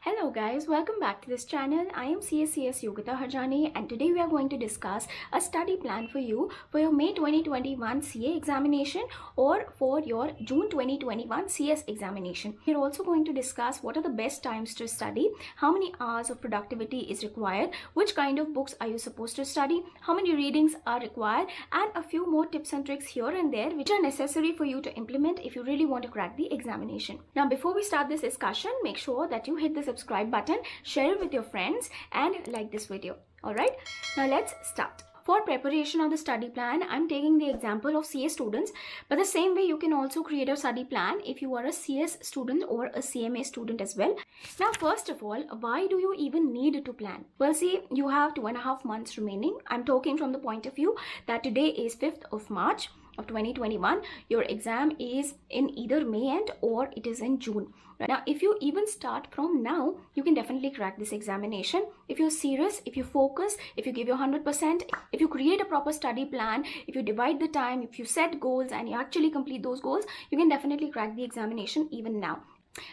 Hello guys, welcome back to this channel. I am CSCS Yogita Harjani and today we are going to discuss a study plan for you for your May 2021 CA examination or for your June 2021 CS examination. We are also going to discuss what are the best times to study, how many hours of productivity is required, which kind of books are you supposed to study, how many readings are required, and a few more tips and tricks here and there which are necessary for you to implement if you really want to crack the examination. Now before we start this discussion, make sure that you hit the subscribe button, share it with your friends and like this video. Alright, now let's start. For preparation of the study plan, I'm taking the example of CS students, but the same way you can also create a study plan if you are a CS student or a CMA student as well. Now first of all, why do you even need to plan? Well, see, you have 2.5 months remaining. I'm talking from the point of view that today is 5th of March of 2021. Your exam is in either May end or it is in June. Now if you even start from now, you can definitely crack this examination if you're serious, if you focus, if you give your 100%, if you create a proper study plan, if you divide the time, if you set goals and you actually complete those goals, you can definitely crack the examination even now.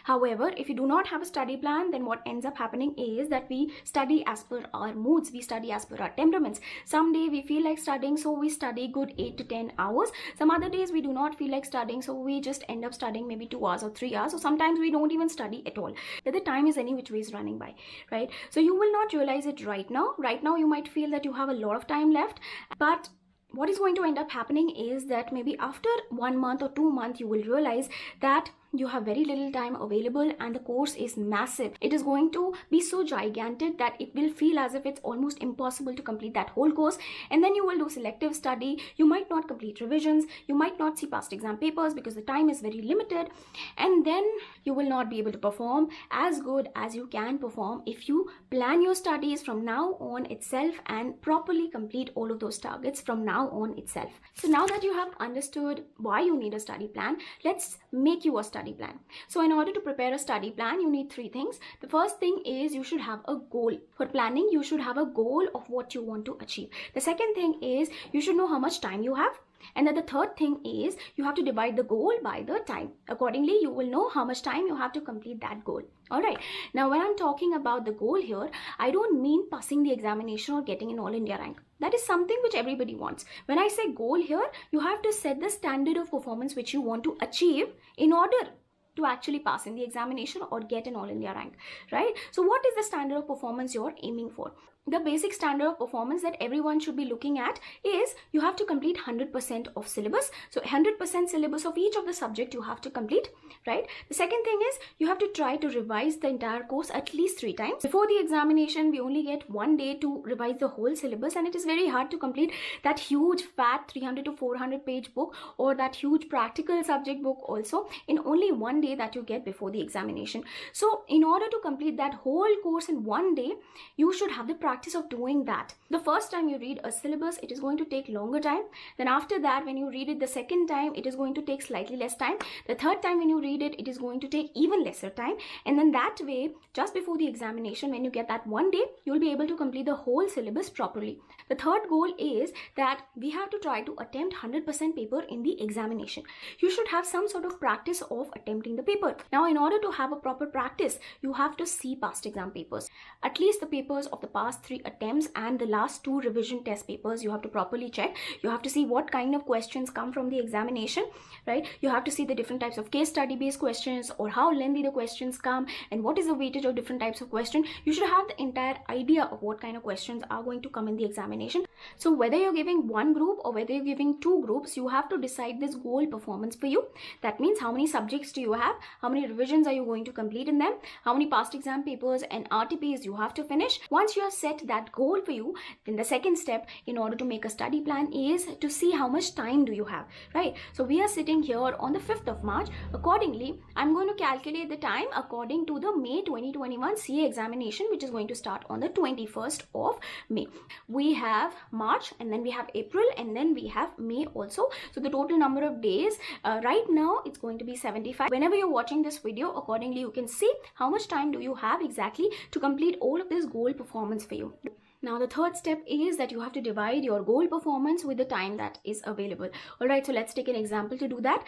However, if you do not have a study plan, then what ends up happening is that we study as per our moods, we study as per our temperaments. Some day we feel like studying, so we study good 8 to 10 hours. Some other days we do not feel like studying, so we just end up studying maybe 2 hours or 3 hours, or sometimes we don't even study at all. That the time is any which way is running by, right? So you will not realize it right now. Right now you might feel that you have a lot of time left, but what is going to end up happening is that maybe after 1 month or 2 months, you will realize that you have very little time available and the course is massive. It is going to be so gigantic that it will feel as if it's almost impossible to complete that whole course, and then you will do selective study. You might not complete revisions, you might not see past exam papers because the time is very limited, and then you will not be able to perform as good as you can perform if you plan your studies from now on itself and properly complete all of those targets from now on itself. So now that you have understood why you need a study plan, let's make you a study plan. So in order to prepare a study plan, you need 3 things. The first thing is you should have a goal. For planning, you should have a goal of what you want to achieve. The second thing is you should know how much time you have. And then the third thing is you have to divide the goal by the time. Accordingly, you will know how much time you have to complete that goal. Alright, now when I'm talking about the goal here, I don't mean passing the examination or getting an All India rank. That is something which everybody wants. When I say goal here, you have to set the standard of performance which you want to achieve in order to actually pass in the examination or get an All India rank, right? So what is the standard of performance you're aiming for? The basic standard of performance that everyone should be looking at is you have to complete 100% of syllabus. So 100% syllabus of each of the subject you have to complete, right? The second thing is you have to try to revise the entire course at least 3 times. Before the examination, we only get 1 day to revise the whole syllabus, and it is very hard to complete that huge fat 300 to 400 page book or that huge practical subject book also in only 1 day that you get before the examination. So in order to complete that whole course in 1 day, you should have the practice of doing that. The first time you read a syllabus, it is going to take longer time. Then after that, when you read it the second time, it is going to take slightly less time. The third time when you read it, it is going to take even lesser time. And then that way, just before the examination, when you get that 1 day, you will be able to complete the whole syllabus properly. The third goal is that we have to try to attempt 100% paper in the examination. You should have some sort of practice of attempting the paper. Now, in order to have a proper practice, you have to see past exam papers. At least the papers of the past 3 attempts and the last 2 revision test papers you have to properly check. You have to see what kind of questions come from the examination, right? You have to see the different types of case study based questions or how lengthy the questions come and what is the weightage of different types of questions. You should have the entire idea of what kind of questions are going to come in the examination. So whether you're giving 1 group or whether you're giving 2 groups, you have to decide this goal performance for you. That means how many subjects do you have, how many revisions are you going to complete in them, how many past exam papers and RTPs you have to finish. Once you have set that goal for you, then the second step in order to make a study plan is to see how much time do you have, right? So we are sitting here on the 5th of March. Accordingly, I'm going to calculate the time according to the May 2021 CA examination, which is going to start on the 21st of May. We have March and then we have April and then we have May also. So the total number of days right now it's going to be 75. Whenever you're watching this video, accordingly you can see how much time do you have exactly to complete all of this goal performance for you. Now the third step is that you have to divide your goal performance with the time that is available. Alright, so let's take an example to do that.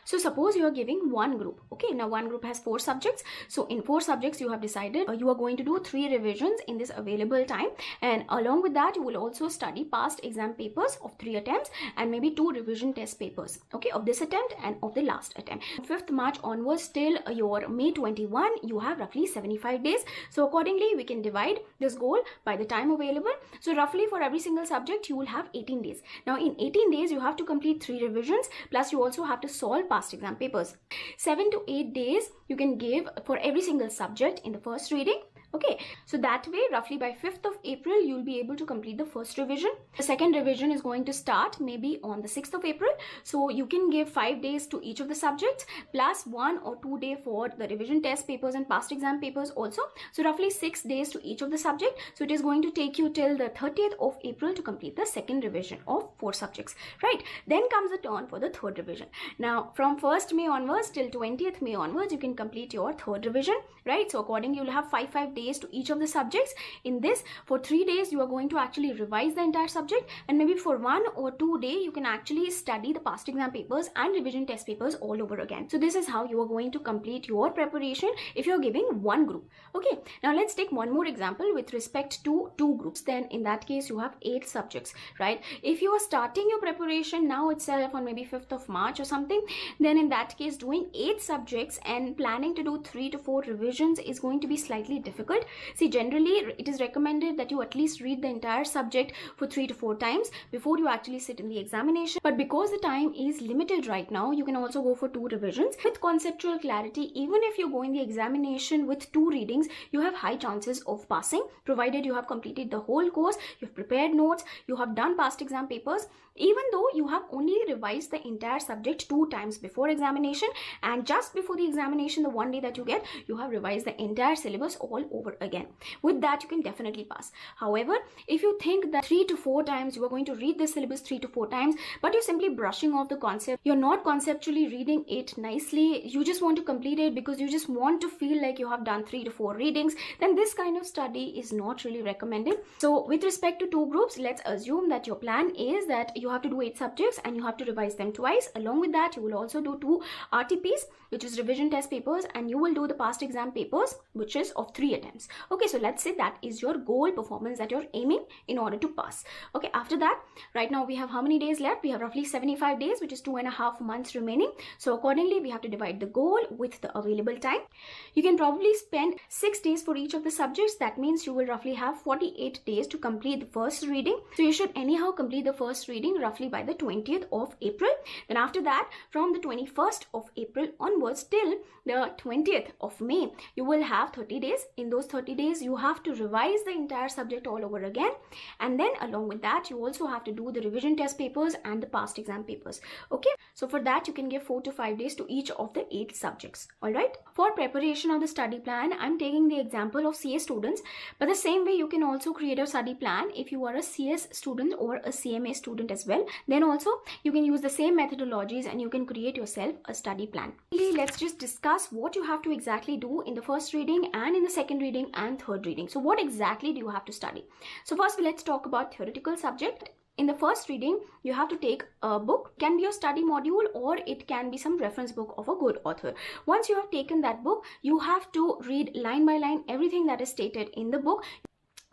So suppose you are giving one group. Okay, now one group has 4 subjects. So in 4 subjects you have decided you are going to do 3 revisions in this available time, and along with that you will also study past exam papers of 3 attempts and maybe 2 revision test papers, okay, of this attempt and of the last attempt. 5th March onwards till your May 21, you have roughly 75 days. So accordingly we can divide this goal by the time available. So roughly for every single subject you will have 18 days. Now in 18 days you have to complete 3 revisions, plus you also have to solve past exam papers. 7 to 8 days you can give for every single subject in the first reading. Okay, so that way roughly by 5th of April you'll be able to complete the first revision. The second revision is going to start maybe on the 6th of April. So you can give 5 days to each of the subjects plus 1 or 2 days for the revision test papers and past exam papers also. So roughly 6 days to each of the subject. So it is going to take you till the 30th of April to complete the second revision of 4 subjects, right? Then comes the turn for the third revision. Now from 1st May onwards till 20th May onwards you can complete your third revision, right? So accordingly you'll have 5 days to each of the subjects. In this, for 3 days you are going to actually revise the entire subject, and maybe for 1 or 2 days you can actually study the past exam papers and revision test papers all over again. So this is how you are going to complete your preparation if you're giving one group. Okay, now let's take one more example with respect to 2 groups. Then in that case you have 8 subjects, right? If you are starting your preparation now itself on maybe 5th of March or something, then in that case doing 8 subjects and planning to do 3 to 4 revisions is going to be slightly difficult. See, generally it is recommended that you at least read the entire subject for 3 to 4 times before you actually sit in the examination. But because the time is limited right now, you can also go for 2 revisions. With conceptual clarity, even if you go in the examination with 2 readings, you have high chances of passing, provided you have completed the whole course, you've prepared notes, you have done past exam papers, even though you have only revised the entire subject 2 times before examination, and just before the examination, the one day that you get, you have revised the entire syllabus all over again. With that you can definitely pass. However, if you think that 3 to 4 times you are going to read the syllabus 3 to 4 times, but you're simply brushing off the concept, you're not conceptually reading it nicely, you just want to complete it because you just want to feel like you have done 3 to 4 readings, then this kind of study is not really recommended. So with respect to 2 groups, let's assume that your plan is that you have to do 8 subjects and you have to revise them twice. Along with that you will also do 2 RTPs, which is revision test papers, and you will do the past exam papers, which is of 3 attempts. Okay, so let's say that is your goal performance that you're aiming in order to pass. Okay, after that, right now we have how many days left? We have roughly 75 days, which is 2.5 months remaining. So accordingly we have to divide the goal with the available time. You can probably spend 6 days for each of the subjects. That means you will roughly have 48 days to complete the first reading. So you should anyhow complete the first reading roughly by the 20th of April. Then after that, from the 21st of April onwards till the 20th of May, you will have 30 days. In those 30 days you have to revise the entire subject all over again, and then along with that you also have to do the revision test papers and the past exam papers. Okay, so for that you can give 4 to 5 days to each of the 8 subjects. All right, for preparation of the study plan, I'm taking the example of CS students, but the same way you can also create a study plan if you are a CS student or a CMA student as well. Then also you can use the same methodologies and you can create yourself a study plan. Let's just discuss what you have to exactly do in the first reading and in the second reading and third reading. So what exactly do you have to study? So first let's talk about theoretical subject. In the first reading, you have to take a book. It can be a study module or it can be some reference book of a good author. Once you have taken that book, you have to read line by line everything that is stated in the book.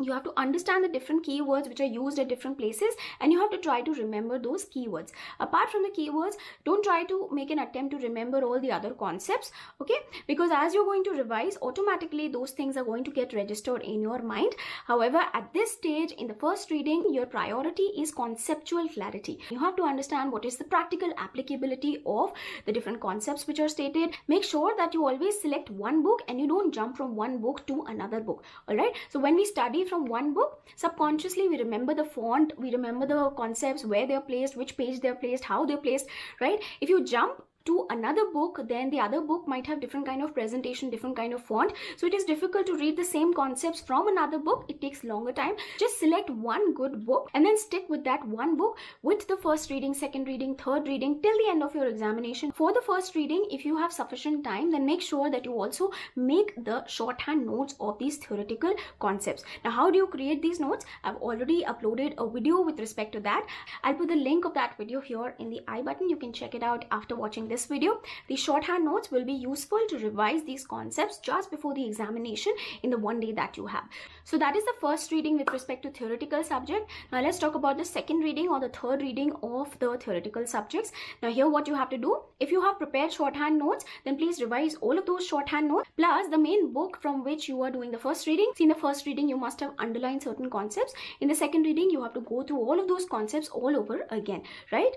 You have to understand the different keywords which are used at different places, and you have to try to remember those keywords. Apart from the keywords, don't try to make an attempt to remember all the other concepts, okay? Because as you're going to revise, automatically those things are going to get registered in your mind. However, at this stage in the first reading, your priority is conceptual clarity. You have to understand what is the practical applicability of the different concepts which are stated. Make sure that you always select one book and you don't jump from one book to another book. All right, so when we study from one book, subconsciously we remember the font, we remember the concepts, where they're placed, which page they're placed, how they're placed, right? If you jump to another book, then the other book might have different kind of presentation, different kind of font, so it is difficult to read the same concepts from another book. It takes longer time. Just select one good book and then stick with that one book with the first reading, second reading, third reading till the end of your examination. For the first reading, if you have sufficient time, then make sure that you also make the shorthand notes of these theoretical concepts. Now, how do you create these notes? I've already uploaded a video with respect to that. I'll put the link of that video here in the I button. You can check it out after watching this video. The shorthand notes will be useful to revise these concepts just before the examination in the one day that you have. So that is the first reading with respect to theoretical subject. Now let's talk about the second reading or the third reading of the theoretical subjects. Now here what you have to do, if you have prepared shorthand notes, then please revise all of those shorthand notes plus the main book from which you are doing the first reading. See, in the first reading you must have underlined certain concepts. In the second reading you have to go through all of those concepts all over again, right?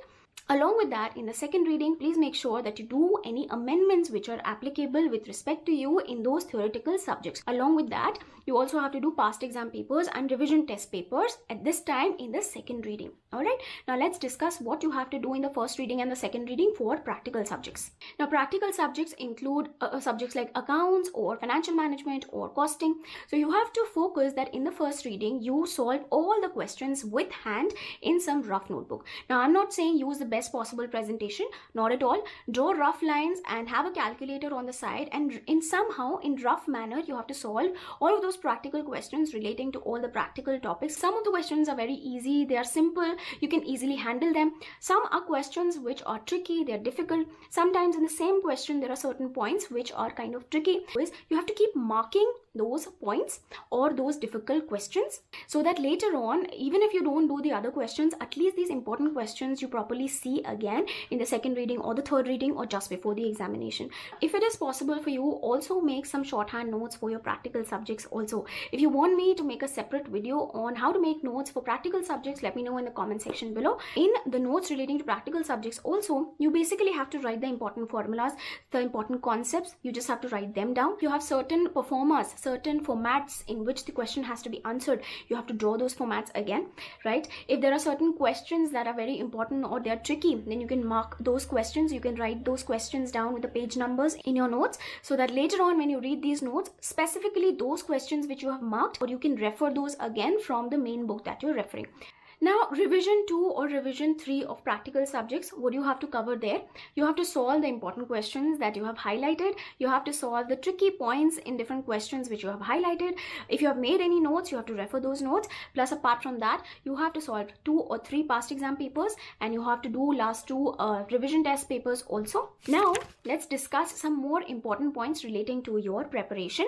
Along with that, in the second reading, please make sure that you do any amendments which are applicable with respect to you in those theoretical subjects. Along with that, you also have to do past exam papers and revision test papers at this time in the second reading. Alright, now let's discuss what you have to do in the first reading and the second reading for practical subjects. Now practical subjects include subjects like accounts or financial management or costing. So you have to focus that in the first reading, you solve all the questions with hand in some rough notebook. Now I'm not saying use the best possible presentation, not at all. Draw rough lines and have a calculator on the side, and in rough manner you have to solve all of those practical questions relating to all the practical topics. Some of the questions are very easy, they are simple, you can easily handle them. Some are questions which are tricky, they are difficult. Sometimes in the same question there are certain points which are kind of tricky. You have to keep marking those points or those difficult questions so that later on, even if you don't do the other questions, at least these important questions you properly see again in the second reading or the third reading or just before the examination. If it is possible for you, also make some shorthand notes for your practical subjects also. If you want me to make a separate video on how to make notes for practical subjects, let me know in the comment section below. In the notes relating to practical subjects also, you basically have to write the important formulas, the important concepts, you just have to write them down. You have certain performers, certain formats in which the question has to be answered, you have to draw those formats again, right? If there are certain questions that are very important or they are tricky, then you can mark those questions, you can write those questions down with the page numbers in your notes so that later on when you read these notes, specifically those questions which you have marked, or you can refer those again from the main book that you're referring. Now, revision 2 or revision 3 of practical subjects, what do you have to cover there? You have to solve the important questions that you have highlighted. You have to solve the tricky points in different questions which you have highlighted. If you have made any notes, you have to refer those notes. Plus, apart from that, you have to solve 2 or 3 past exam papers and you have to do last 2 revision test papers also. Now, let's discuss some more important points relating to your preparation.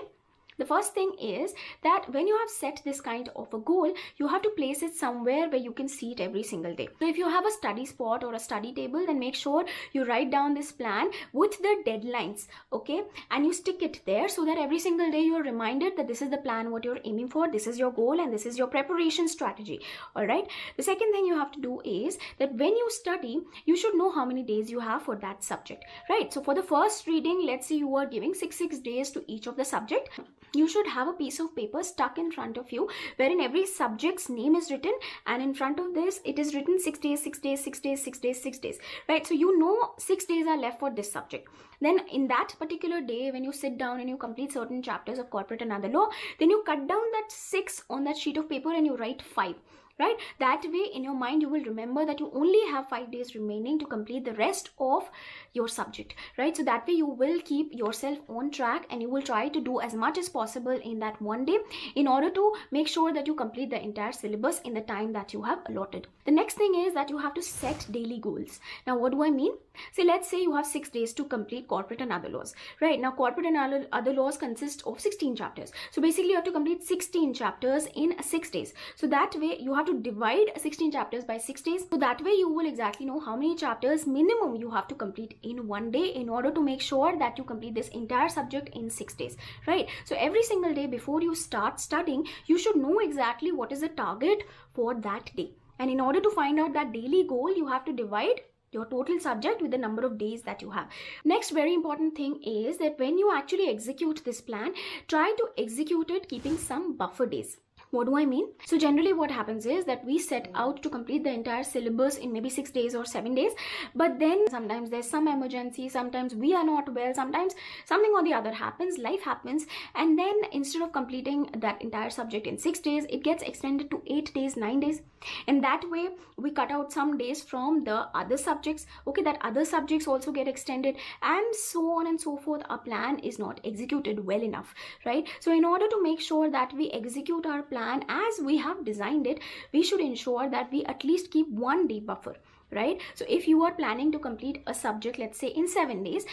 The first thing is that when you have set this kind of a goal, you have to place it somewhere where you can see it every single day. So if you have a study spot or a study table, then make sure you write down this plan with the deadlines, okay? And you stick it there so that every single day you're reminded that this is the plan, what you're aiming for, this is your goal, and this is your preparation strategy, all right? The second thing you have to do is that when you study, you should know how many days you have for that subject, right? So for the first reading, let's say you are giving 6 days to each of the subject. You should have a piece of paper stuck in front of you wherein every subject's name is written, and in front of this it is written 6 days, 6 days, 6 days, 6 days, 6 days, right? So you know 6 days are left for this subject. Then in that particular day, when you sit down and you complete certain chapters of corporate and other law, then you cut down that 6 on that sheet of paper and you write 5. Right? That way in your mind you will remember that you only have 5 days remaining to complete the rest of your subject, right? So that way you will keep yourself on track and you will try to do as much as possible in that one day in order to make sure that you complete the entire syllabus in the time that you have allotted. The next thing is that you have to set daily goals. Now what do I mean? See, let's say you have 6 days to complete corporate and other laws, right? Now corporate and other laws consist of 16 chapters. So basically you have to complete 16 chapters in 6 days. So that way you have to divide 16 chapters by 6 days. So that way you will exactly know how many chapters minimum you have to complete in one day in order to make sure that you complete this entire subject in 6 days, right? So every single day before you start studying, you should know exactly what is the target for that day. And in order to find out that daily goal, you have to divide your total subject with the number of days that you have. Next very important thing is that when you actually execute this plan, try to execute it keeping some buffer days. What do I mean? So generally what happens is that we set out to complete the entire syllabus in maybe 6 days or 7 days, but then sometimes there's some emergency, sometimes we are not well, sometimes something or the other happens, life happens, and then instead of completing that entire subject in 6 days, it gets extended to 8 days, 9 days, and that way we cut out some days from the other subjects, okay, that other subjects also get extended, and so on and so forth. Our plan is not executed well enough, right? So in order to make sure that we execute our plan as we have designed it, we should ensure that we at least keep 1 day buffer. right? So if you are planning to complete a subject, let's say in 7 days,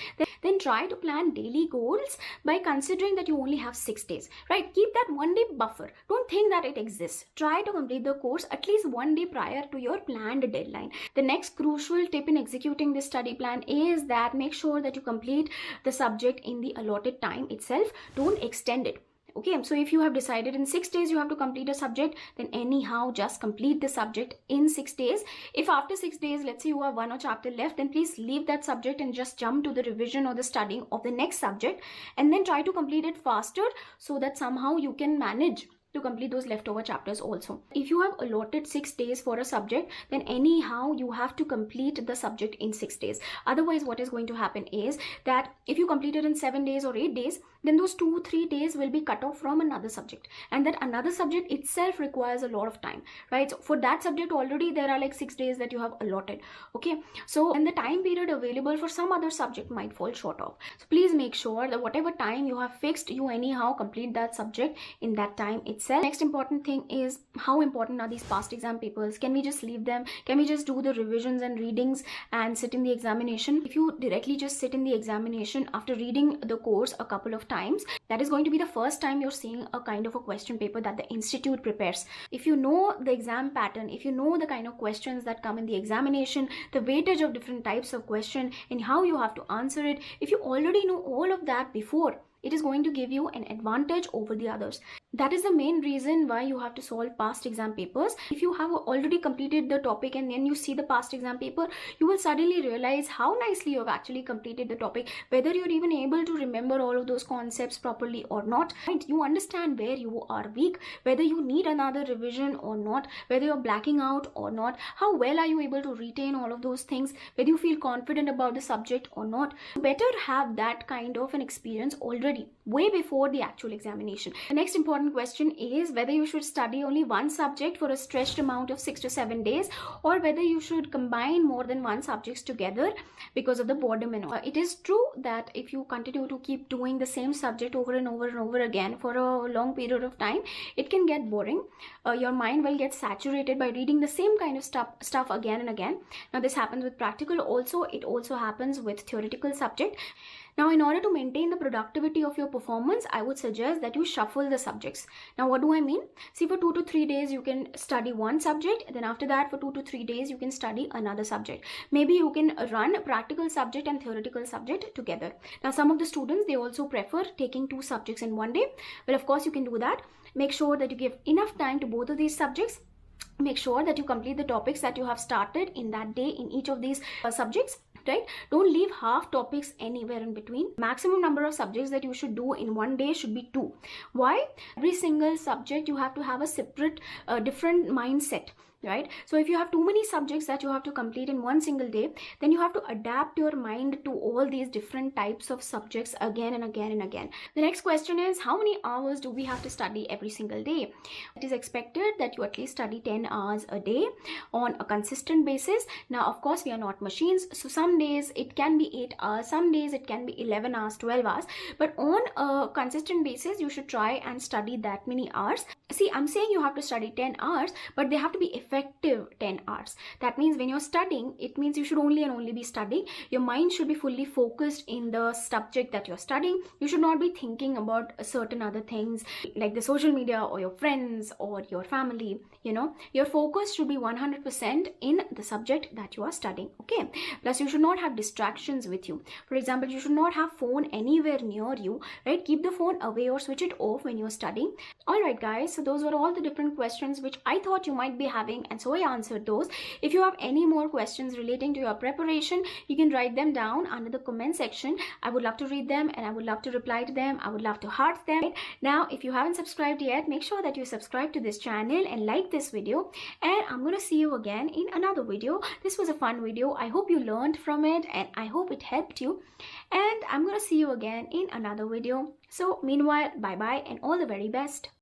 then try to plan daily goals by considering that you only have 6 days, right? Keep that 1 day buffer. Don't think that it exists. Try to complete the course at least 1 day prior to your planned deadline. The next crucial tip in executing this study plan is that make sure that you complete the subject in the allotted time itself. Don't extend it. Okay, so if you have decided in 6 days you have to complete a subject, then anyhow just complete the subject in 6 days. If after 6 days, let's say you have 1 chapter left, then please leave that subject and just jump to the revision or the studying of the next subject, and then try to complete it faster so that somehow you can manage to complete those leftover chapters also. If you have allotted 6 days for a subject, then anyhow you have to complete the subject in 6 days. Otherwise, what is going to happen is that if you complete it in 7 days or 8 days, then those 2-3 days will be cut off from another subject, and that another subject itself requires a lot of time, right? So for that subject already there are like 6 days that you have allotted. Okay, so and the time period available for some other subject might fall short of. So please make sure that whatever time you have fixed, you anyhow complete that subject in that time itself. Next important thing is, how important are these past exam papers? Can we just leave them? Can we just do the revisions and readings and sit in the examination? If you directly just sit in the examination after reading the course a couple of times, that is going to be the first time you're seeing a kind of a question paper that the institute prepares. If you know the exam pattern, if you know the kind of questions that come in the examination, the weightage of different types of question and how you have to answer it, if you already know all of that before, it is going to give you an advantage over the others. That is the main reason why you have to solve past exam papers. If you have already completed the topic and then you see the past exam paper, you will suddenly realize how nicely you have actually completed the topic, whether you're even able to remember all of those concepts properly or not. Right? You understand where you are weak, whether you need another revision or not, whether you're blacking out or not, how well are you able to retain all of those things, whether you feel confident about the subject or not. You better have that kind of an experience already, way before the actual examination. The next important question is whether you should study only one subject for a stretched amount of 6 to 7 days, or whether you should combine more than one subjects together because of the boredom and all. It is true that if you continue to keep doing the same subject over and over and over again for a long period of time, it can get boring. Your mind will get saturated by reading the same kind of stuff again and again. Now this happens with practical also. It also happens with theoretical subject. Now, in order to maintain the productivity of your performance, I would suggest that you shuffle the subjects. Now, what do I mean? See, for 2 to 3 days, you can study one subject. Then after that, for 2 to 3 days, you can study another subject. Maybe you can run practical subject and theoretical subject together. Now, some of the students, they also prefer taking 2 subjects in one day. Well, of course, you can do that. Make sure that you give enough time to both of these subjects. Make sure that you complete the topics that you have started in that day in each of these subjects. Right? Don't leave half topics anywhere in between. Maximum number of subjects that you should do in one day should be 2. Why? Every single subject you have to have a separate, different mindset. Right? So if you have too many subjects that you have to complete in one single day, then you have to adapt your mind to all these different types of subjects again and again and again. The next question is, how many hours do we have to study every single day? It is expected that you at least study 10 hours a day on a consistent basis. Now, of course, we are not machines. So some days it can be 8 hours, some days it can be 11 hours, 12 hours. But on a consistent basis, you should try and study that many hours. See, I'm saying you have to study 10 hours, but they have to be effective 10 hours. That means when you're studying, it means you should only and only be studying. Your mind should be fully focused in the subject that you're studying. You should not be thinking about certain other things like the social media or your friends or your family. You know, your focus should be 100% in the subject that you are studying. Okay. Plus, you should not have distractions with you. For example, you should not have phone anywhere near you, right? Keep the phone away or switch it off when you're studying. All right, guys. So those were all the different questions which I thought you might be having, and so I answered those. If you have any more questions relating to your preparation, you can write them down under the comment section. I would love to read them and I would love to reply to them. I would love to heart them. Now, if you haven't subscribed yet, make sure that you subscribe to this channel and like this video. And I'm going to see you again in another video. This was a fun video. I hope you learned from it and I hope it helped you. And I'm going to see you again in another video. So meanwhile, bye bye and all the very best.